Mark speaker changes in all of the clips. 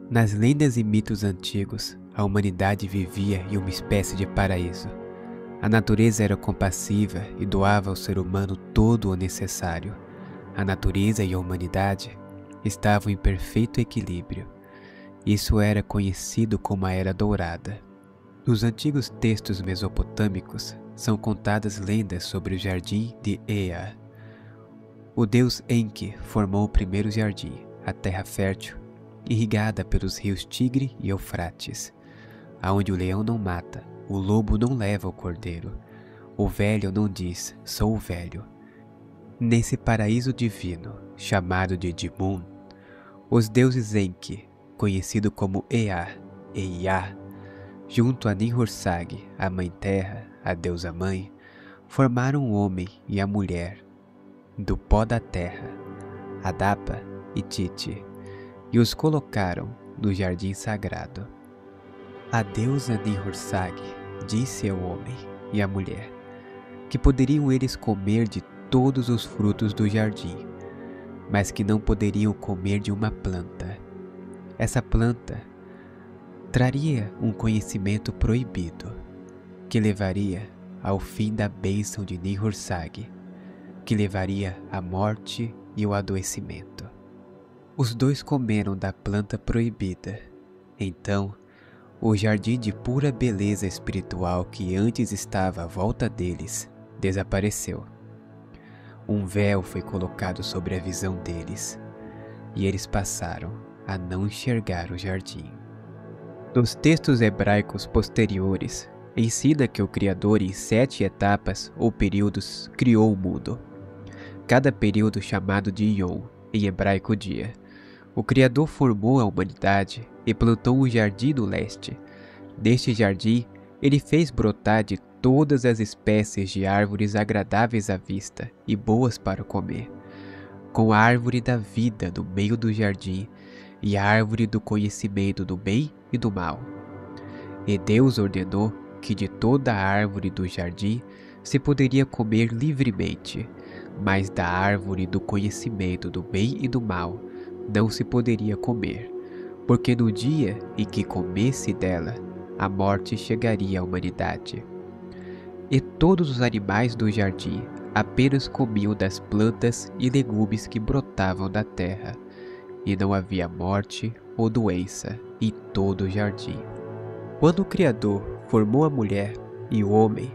Speaker 1: Nas lendas e mitos antigos, a humanidade vivia em uma espécie de paraíso. A natureza era compassiva e doava ao ser humano todo o necessário. A natureza e a humanidade estavam em perfeito equilíbrio. Isso era conhecido como a Era Dourada. Nos antigos textos mesopotâmicos são contadas lendas sobre o jardim de Ea. O deus Enki formou o primeiro jardim, a terra fértil, irrigada pelos rios Tigre e Eufrates, aonde o leão não mata, o lobo não leva o cordeiro, o velho não diz, sou o velho. Nesse paraíso divino, chamado de Dimun, os deuses Enki, conhecido como Ea e Ia, junto a Ninhursag, a mãe terra, a deusa mãe, formaram o homem e a mulher, do pó da terra, Adapa e Titi, e os colocaram no jardim sagrado. A deusa Ninhursag disse ao homem e à mulher que poderiam eles comer de todos os frutos do jardim, mas que não poderiam comer de uma planta. Essa planta traria um conhecimento proibido, que levaria ao fim da bênção de Ninhursag, que levaria à morte e ao adoecimento. Os dois comeram da planta proibida. Então, o jardim de pura beleza espiritual que antes estava à volta deles desapareceu. Um véu foi colocado sobre a visão deles, e eles passaram a não enxergar o jardim. Nos textos hebraicos posteriores, ensina que o Criador em 7 etapas ou períodos criou o mundo. Cada período chamado de Yom, em hebraico dia. O Criador formou a humanidade e plantou um jardim no leste. Neste jardim, ele fez brotar de todas as espécies de árvores agradáveis à vista e boas para comer, com a árvore da vida no meio do jardim e a árvore do conhecimento do bem e do mal. E Deus ordenou que de toda a árvore do jardim se poderia comer livremente, mas da árvore do conhecimento do bem e do mal não se poderia comer, porque no dia em que comesse dela, a morte chegaria à humanidade. E todos os animais do jardim apenas comiam das plantas e legumes que brotavam da terra, e não havia morte ou doença em todo o jardim. Quando o Criador formou a mulher e o homem,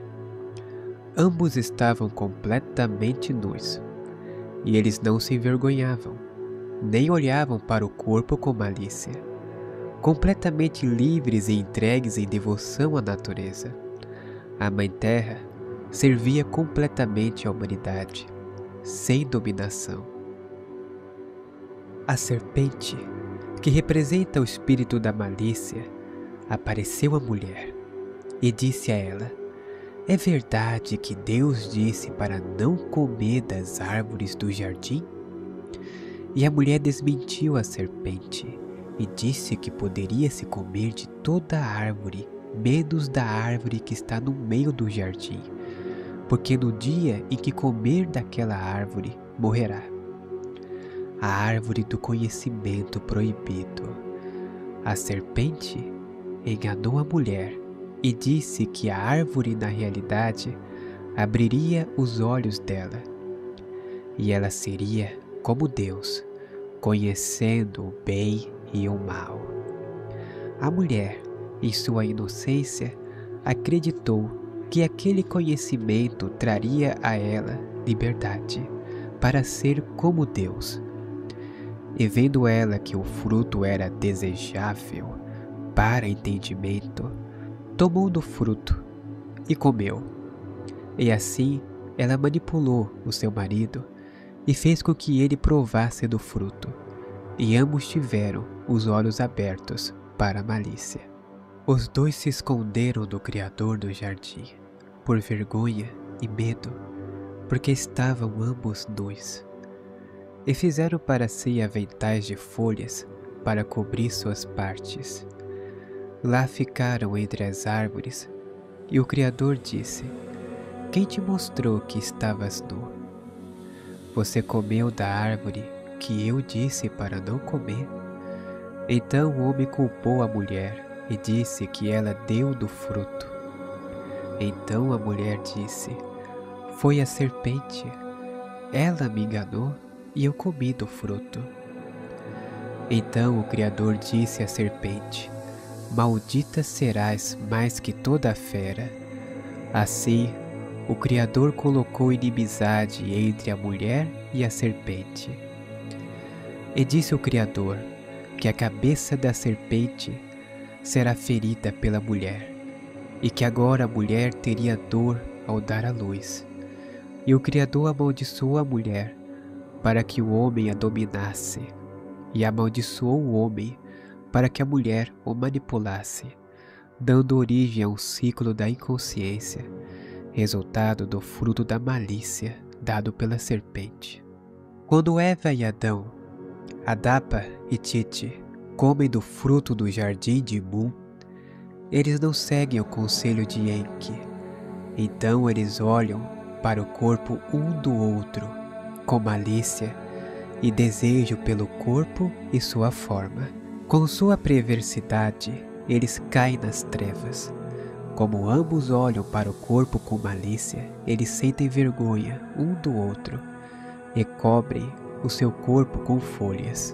Speaker 1: ambos estavam completamente nus, e eles não se envergonhavam, nem olhavam para o corpo com malícia, completamente livres e entregues em devoção à natureza. A Mãe Terra servia completamente à humanidade, sem dominação. A serpente, que representa o espírito da malícia, apareceu à mulher e disse a ela: é verdade que Deus disse para não comer das árvores do jardim? E a mulher desmentiu a serpente e disse que poderia se comer de toda a árvore, menos da árvore que está no meio do jardim, porque no dia em que comer daquela árvore, morrerá. A árvore do conhecimento proibido. A serpente enganou a mulher e disse que a árvore, na realidade, abriria os olhos dela, e ela seria como Deus, conhecendo o bem e o mal. A mulher, em sua inocência, acreditou que aquele conhecimento traria a ela liberdade para ser como Deus. E vendo ela que o fruto era desejável para entendimento, tomou do fruto e comeu. E assim ela manipulou o seu marido e fez com que ele provasse do fruto, e ambos tiveram os olhos abertos para a malícia. Os dois se esconderam do Criador no jardim, por vergonha e medo, porque estavam ambos nus, e fizeram para si aventais de folhas para cobrir suas partes. Lá ficaram entre as árvores, e o Criador disse: quem te mostrou que estavas nu? Você comeu da árvore que eu disse para não comer? Então o homem culpou a mulher e disse que ela deu do fruto. Então a mulher disse: Foi a serpente. Ela me enganou e eu comi do fruto. Então o Criador disse à serpente: Maldita serás mais que toda a fera. Assim, o Criador colocou inimizade entre a mulher e a serpente. E disse o Criador que a cabeça da serpente será ferida pela mulher, e que agora a mulher teria dor ao dar à luz. E o Criador amaldiçoou a mulher para que o homem a dominasse, e amaldiçoou o homem para que a mulher o manipulasse, dando origem a um ciclo da inconsciência, resultado do fruto da malícia dado pela serpente. Quando Eva e Adão, Adapa e Tite, comem do fruto do jardim de Mu, eles não seguem o conselho de Enki. Então eles olham para o corpo um do outro, com malícia e desejo pelo corpo e sua forma. Com sua perversidade, eles caem nas trevas. Como ambos olham para o corpo com malícia, eles sentem vergonha um do outro e cobrem o seu corpo com folhas.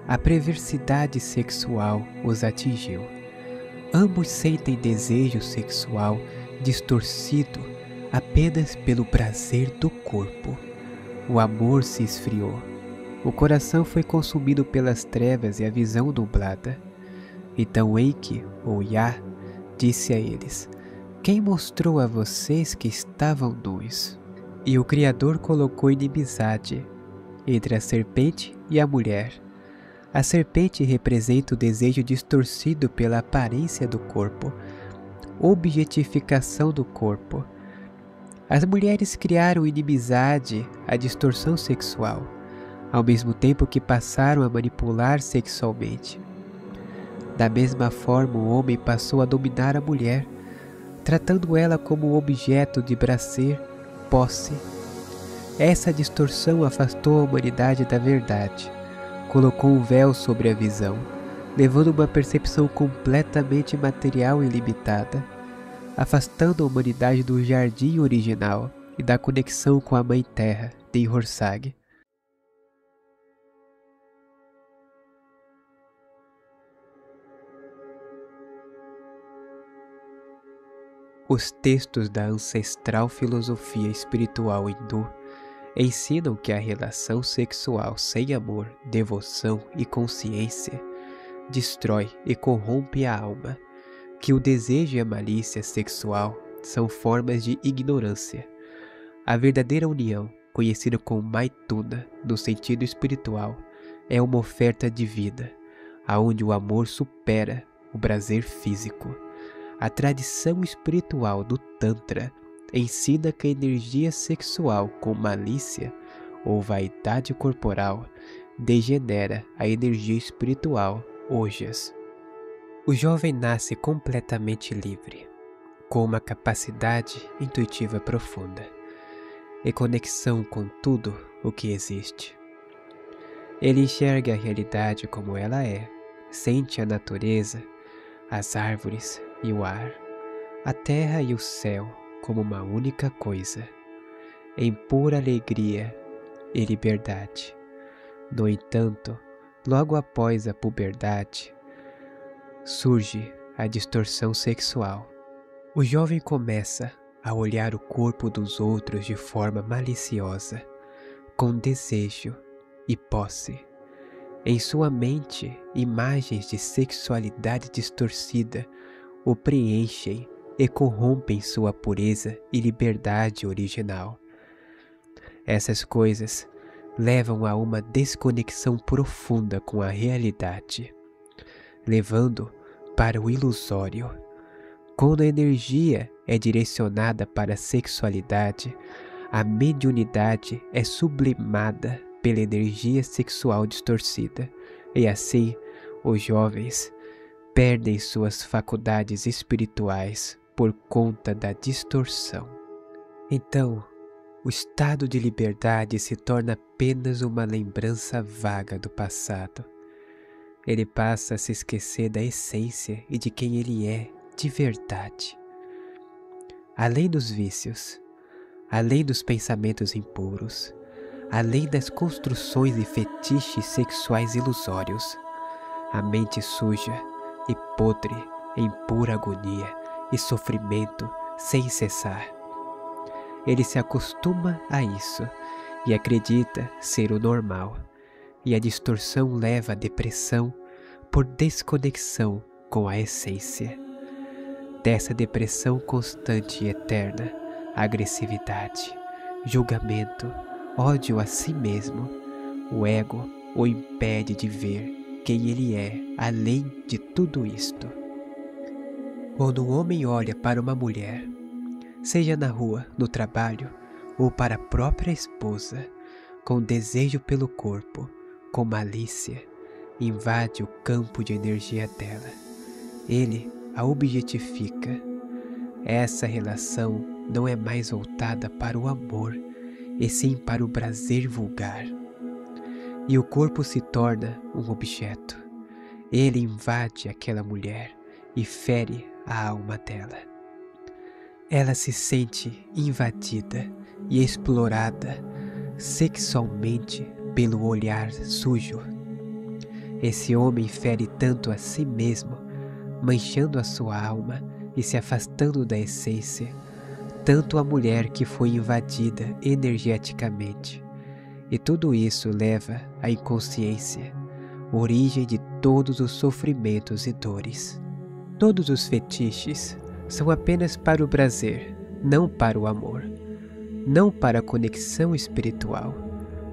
Speaker 1: A perversidade sexual os atingiu. Ambos sentem desejo sexual distorcido apenas pelo prazer do corpo. O amor se esfriou. O coração foi consumido pelas trevas e a visão nublada. Então Enki, ou Yah, disse a eles: Quem mostrou a vocês que estavam nus? E o Criador colocou inimizade entre a serpente e a mulher. A serpente representa o desejo distorcido pela aparência do corpo, objetificação do corpo. As mulheres criaram inimizade à distorção sexual, ao mesmo tempo que passaram a manipular sexualmente. Da mesma forma, o homem passou a dominar a mulher, tratando ela como objeto de prazer, posse. Essa distorção afastou a humanidade da verdade, colocou um véu sobre a visão, levando uma percepção completamente material e limitada, afastando a humanidade do jardim original e da conexão com a Mãe Terra de Horsag. Os textos da ancestral filosofia espiritual hindu ensinam que a relação sexual sem amor, devoção e consciência destrói e corrompe a alma, que o desejo e a malícia sexual são formas de ignorância. A verdadeira união, conhecida como Maituna no sentido espiritual, é uma oferta de vida, aonde o amor supera o prazer físico. A tradição espiritual do Tantra ensina que a energia sexual com malícia ou vaidade corporal degenera a energia espiritual, ojas. O jovem nasce completamente livre, com uma capacidade intuitiva profunda e conexão com tudo o que existe. Ele enxerga a realidade como ela é, sente a natureza, as árvores e o ar, a terra e o céu como uma única coisa, em pura alegria e liberdade. No entanto, logo após a puberdade, surge a distorção sexual. O jovem começa a olhar o corpo dos outros de forma maliciosa, com desejo e posse. Em sua mente, imagens de sexualidade distorcida o preenchem e corrompem sua pureza e liberdade original. Essas coisas levam a uma desconexão profunda com a realidade, levando para o ilusório. Quando a energia é direcionada para a sexualidade, a mediunidade é sublimada pela energia sexual distorcida, e assim os jovens perdem suas faculdades espirituais por conta da distorção. Então, o estado de liberdade se torna apenas uma lembrança vaga do passado, Ele passa a se esquecer da essência e de quem ele é de verdade. Além dos vícios, além dos pensamentos impuros, além das construções e fetiches sexuais ilusórios, a mente suja e podre em pura agonia e sofrimento sem cessar. Ele se acostuma a isso e acredita ser o normal, e a distorção leva à depressão por desconexão com a essência. Dessa depressão constante e eterna, agressividade, julgamento, ódio a si mesmo, o ego o impede de ver quem ele é além de tudo isto. Quando um homem olha para uma mulher, seja na rua, no trabalho ou para a própria esposa, com desejo pelo corpo, com malícia, invade o campo de energia dela. Ele a objetifica. Essa relação não é mais voltada para o amor, e sim para o prazer vulgar. E o corpo se torna um objeto. Ele invade aquela mulher e fere a alma dela. Ela se sente invadida e explorada sexualmente pelo olhar sujo. Esse homem fere tanto a si mesmo, manchando a sua alma e se afastando da essência, tanto a mulher que foi invadida energeticamente. E tudo isso leva à inconsciência, origem de todos os sofrimentos e dores. Todos os fetiches são apenas para o prazer, não para o amor, não para a conexão espiritual.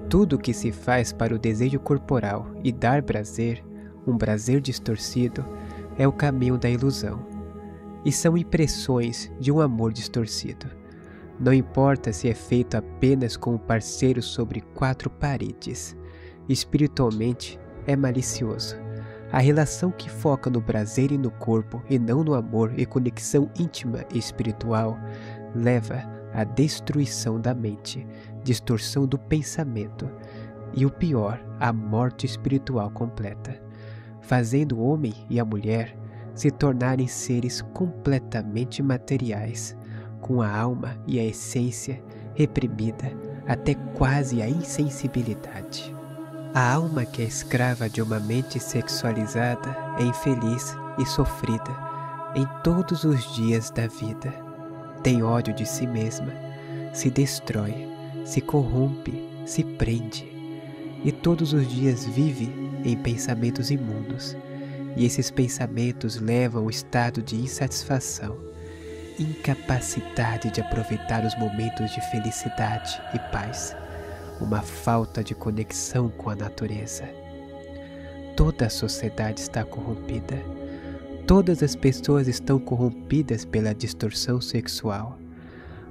Speaker 1: Tudo que se faz para o desejo corporal e dar prazer, um prazer distorcido, é o caminho da ilusão. E são impressões de um amor distorcido. Não importa se é feito apenas com o parceiro sobre 4 paredes. Espiritualmente é malicioso. A relação que foca no prazer e no corpo e não no amor e conexão íntima e espiritual leva à destruição da mente, distorção do pensamento e o pior, a morte espiritual completa, fazendo o homem e a mulher se tornarem seres completamente materiais, com a alma e a essência reprimida até quase a insensibilidade. A alma que é escrava de uma mente sexualizada é infeliz e sofrida em todos os dias da vida. Tem ódio de si mesma, se destrói, se corrompe, se prende, e todos os dias vive em pensamentos imundos, e esses pensamentos levam ao estado de insatisfação, incapacidade de aproveitar os momentos de felicidade e paz, uma falta de conexão com a natureza. Toda a sociedade está corrompida. Todas as pessoas estão corrompidas pela distorção sexual,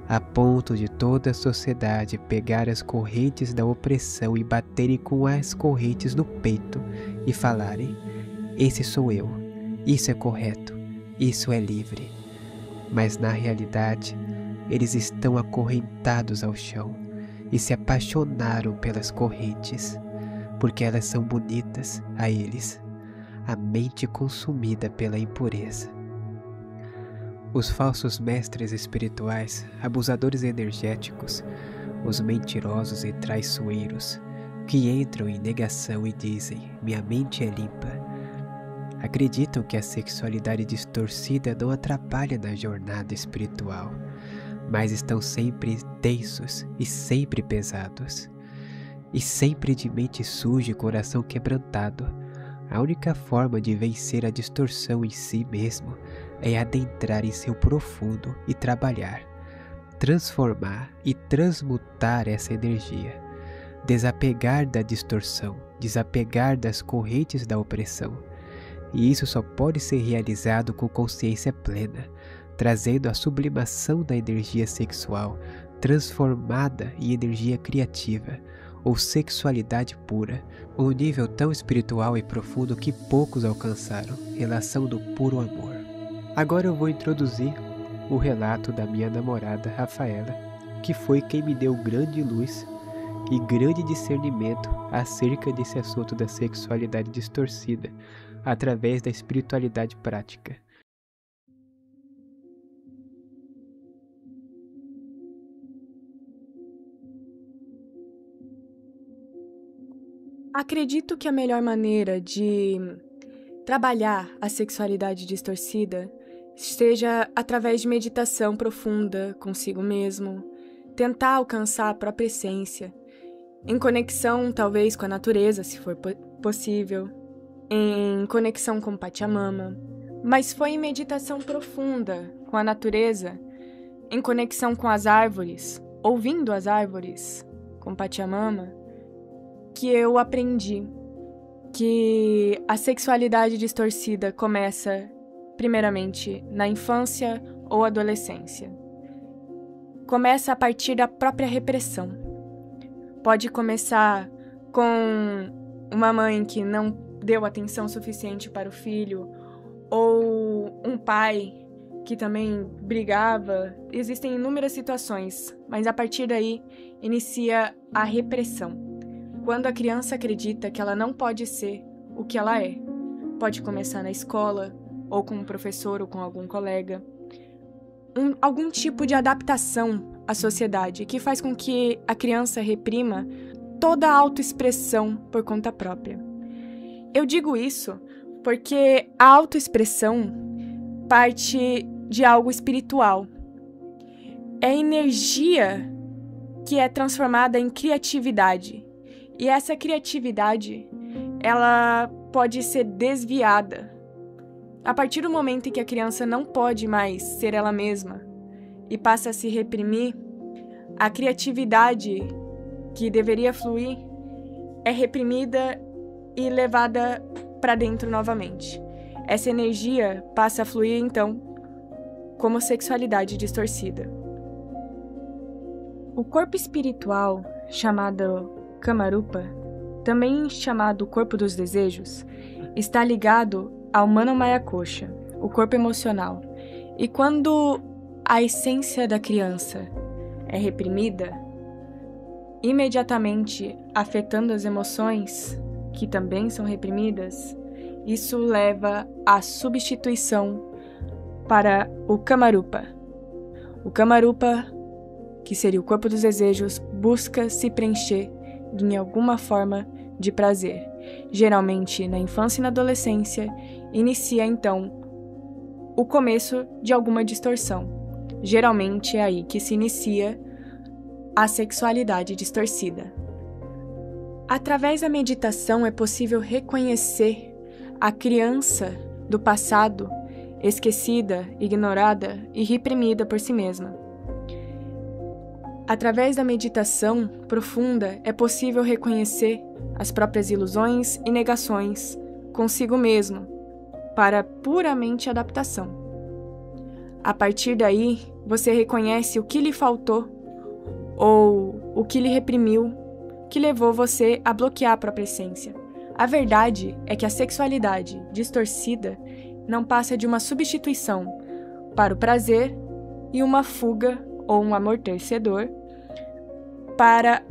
Speaker 1: a ponto de toda a sociedade pegar as correntes da opressão e baterem com as correntes no peito e falarem: esse sou eu, isso é correto, isso é livre. Mas na realidade, eles estão acorrentados ao chão e se apaixonaram pelas correntes, porque elas são bonitas a eles, a mente consumida pela impureza. Os falsos mestres espirituais, abusadores energéticos, os mentirosos e traiçoeiros, que entram em negação e dizem: minha mente é limpa, acreditam que a sexualidade distorcida não atrapalha na jornada espiritual, mas estão sempre densos e sempre pesados, e sempre de mente suja e coração quebrantado. A única forma de vencer a distorção em si mesmo é adentrar em seu profundo e trabalhar, transformar e transmutar essa energia, desapegar da distorção, desapegar das correntes da opressão. E isso só pode ser realizado com consciência plena, trazendo a sublimação da energia sexual transformada em energia criativa, ou sexualidade pura, um nível tão espiritual e profundo que poucos alcançaram, relação do puro amor. Agora eu vou introduzir o relato da minha namorada Rafaela, que foi quem me deu grande luz e grande discernimento acerca desse assunto da sexualidade distorcida, através da espiritualidade prática.
Speaker 2: Acredito que a melhor maneira de trabalhar a sexualidade distorcida seja através de meditação profunda consigo mesmo, tentar alcançar a própria essência, em conexão talvez com a natureza, se for possível, em conexão com Pachamama, mas foi em meditação profunda com a natureza, em conexão com as árvores, ouvindo as árvores com Pachamama, que eu aprendi que a sexualidade distorcida começa primeiramente na infância ou adolescência. Começa a partir da própria repressão. Pode começar com uma mãe que não deu atenção suficiente para o filho, ou um pai que também brigava. Existem inúmeras situações, mas a partir daí inicia a repressão. Quando a criança acredita que ela não pode ser o que ela é. Pode começar na escola, ou com um professor, ou com algum colega. Algum tipo de adaptação à sociedade que faz com que a criança reprima toda a autoexpressão por conta própria. Eu digo isso porque a autoexpressão parte de algo espiritual. É energia que é transformada em criatividade. E essa criatividade, ela pode ser desviada. A partir do momento em que a criança não pode mais ser ela mesma e passa a se reprimir, a criatividade que deveria fluir é reprimida e levada para dentro novamente. Essa energia passa a fluir, então, como sexualidade distorcida. O corpo espiritual, chamado Kamarupa, também chamado corpo dos desejos, está ligado ao Manomaya Kosha, o corpo emocional. E quando a essência da criança é reprimida, imediatamente afetando as emoções, que também são reprimidas, isso leva à substituição para o Kamarupa. O Kamarupa, que seria o corpo dos desejos, busca se preencher em alguma forma de prazer. Geralmente, na infância e na adolescência, inicia então o começo de alguma distorção. Geralmente é aí que se inicia a sexualidade distorcida. Através da meditação é possível reconhecer a criança do passado, esquecida, ignorada e reprimida por si mesma. Através da meditação profunda é possível reconhecer as próprias ilusões e negações consigo mesmo, para puramente adaptação. A partir daí, você reconhece o que lhe faltou ou o que lhe reprimiu, que levou você a bloquear a própria essência. A verdade é que a sexualidade distorcida não passa de uma substituição para o prazer e uma fuga ou um amortecedor para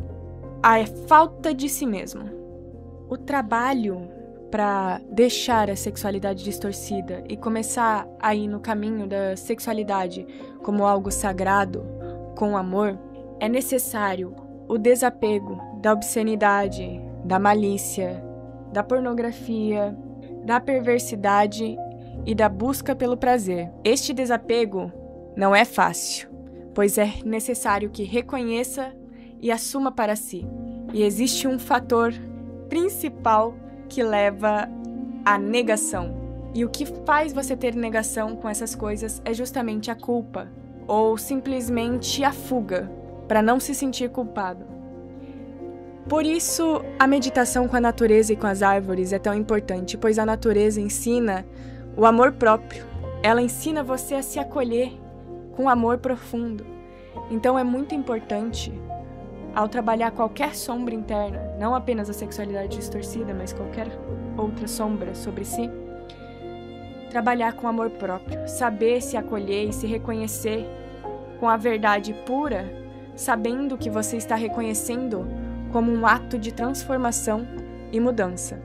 Speaker 2: a falta de si mesmo. O trabalho para deixar a sexualidade distorcida e começar a ir no caminho da sexualidade como algo sagrado, com amor, é necessário o desapego da obscenidade, da malícia, da pornografia, da perversidade e da busca pelo prazer. Este desapego não é fácil, pois é necessário que reconheça e assuma para si. E existe um fator principal que leva à negação. E o que faz você ter negação com essas coisas é justamente a culpa, ou simplesmente a fuga, para não se sentir culpado. Por isso, a meditação com a natureza e com as árvores é tão importante, pois a natureza ensina o amor próprio. Ela ensina você a se acolher com amor profundo. Então é muito importante, ao trabalhar qualquer sombra interna, não apenas a sexualidade distorcida, mas qualquer outra sombra sobre si, trabalhar com amor próprio, saber se acolher e se reconhecer com a verdade pura, sabendo que você está reconhecendo como um ato de transformação e mudança.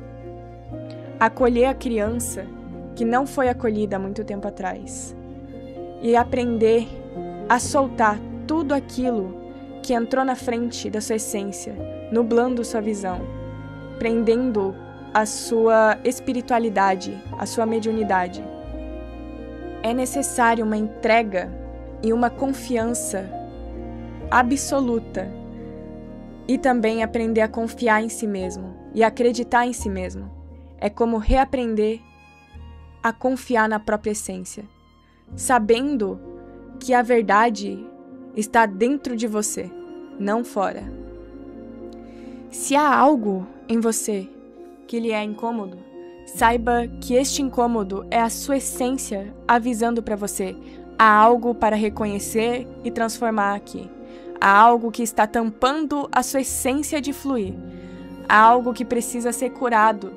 Speaker 2: Acolher a criança que não foi acolhida há muito tempo atrás e aprender a soltar tudo aquilo que entrou na frente da sua essência, nublando sua visão, prendendo a sua espiritualidade, a sua mediunidade. É necessário uma entrega e uma confiança absoluta e também aprender a confiar em si mesmo e acreditar em si mesmo. É como reaprender a confiar na própria essência, sabendo que a verdade está dentro de você, não fora. Se há algo em você que lhe é incômodo, saiba que este incômodo é a sua essência avisando para você: há algo para reconhecer e transformar aqui. Há algo que está tampando a sua essência de fluir. Há algo que precisa ser curado.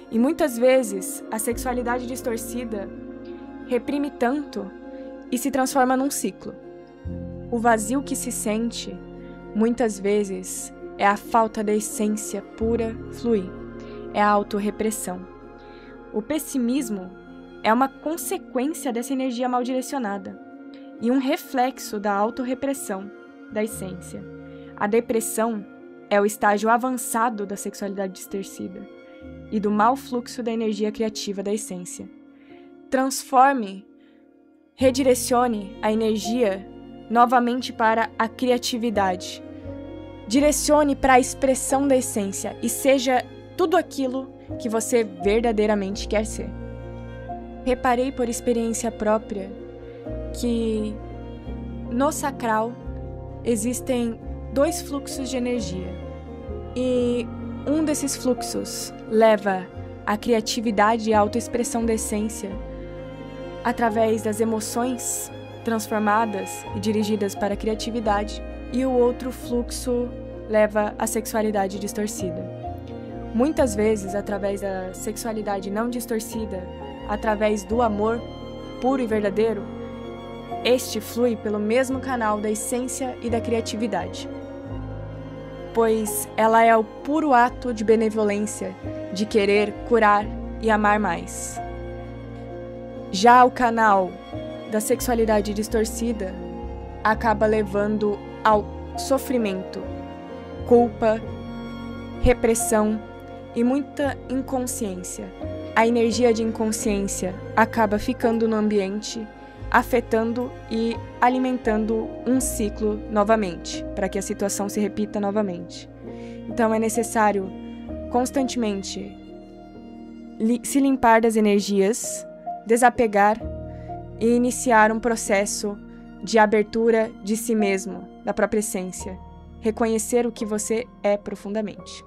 Speaker 2: E muitas vezes a sexualidade distorcida reprime tanto e se transforma num ciclo. O vazio que se sente, muitas vezes, é a falta da essência pura fluir. É a autorrepressão. O pessimismo é uma consequência dessa energia mal direcionada e um reflexo da autorrepressão da essência. A depressão é o estágio avançado da sexualidade distorcida e do mau fluxo da energia criativa da essência. Transforme, redirecione a energia novamente para a criatividade. Direcione para a expressão da essência e seja tudo aquilo que você verdadeiramente quer ser. Reparei por experiência própria que no sacral existem 2 fluxos de energia e um desses fluxos leva a criatividade e a autoexpressão da essência através das emoções transformadas e dirigidas para a criatividade, e o outro fluxo leva à sexualidade distorcida. Muitas vezes, através da sexualidade não distorcida, através do amor puro e verdadeiro, este flui pelo mesmo canal da essência e da criatividade, pois ela é o puro ato de benevolência, de querer curar e amar mais. Já o canal da sexualidade distorcida acaba levando ao sofrimento, culpa, repressão e muita inconsciência. A energia de inconsciência acaba ficando no ambiente, afetando e alimentando um ciclo novamente, para que a situação se repita novamente. Então é necessário constantemente se limpar das energias, desapegar e iniciar um processo de abertura de si mesmo, da própria essência. Reconhecer o que você é profundamente.